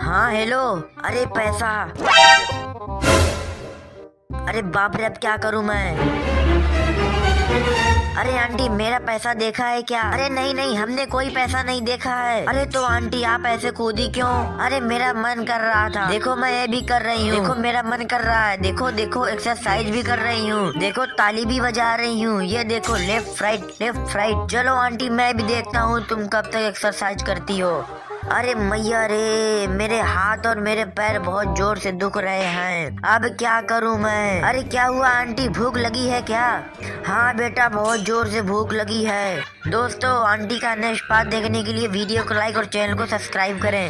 हाँ हेलो। अरे पैसा। अरे बाप रे, अब क्या करूं मैं। अरे आंटी, मेरा पैसा देखा है क्या? अरे नहीं नहीं, हमने कोई पैसा नहीं देखा है। अरे तो आंटी, आप ऐसे कूदी क्यों? अरे मेरा मन कर रहा था। देखो मैं ये भी कर रही हूँ। देखो मेरा मन कर रहा है। देखो देखो, एक्सरसाइज भी कर रही हूँ। देखो ताली भी बजा रही हूँ। ये देखो, लेफ्ट राइट। चलो आंटी, मैं भी देखता हूँ तुम कब तक एक्सरसाइज करती हो। अरे मैया रे, मेरे हाथ और मेरे पैर बहुत जोर से दुख रहे हैं। अब क्या करूं मैं? अरे क्या हुआ आंटी, भूख लगी है क्या? हाँ बेटा, बहुत जोर से भूख लगी है। दोस्तों, आंटी का नेक्स्ट पार्ट देखने के लिए वीडियो को लाइक और चैनल को सब्सक्राइब करें।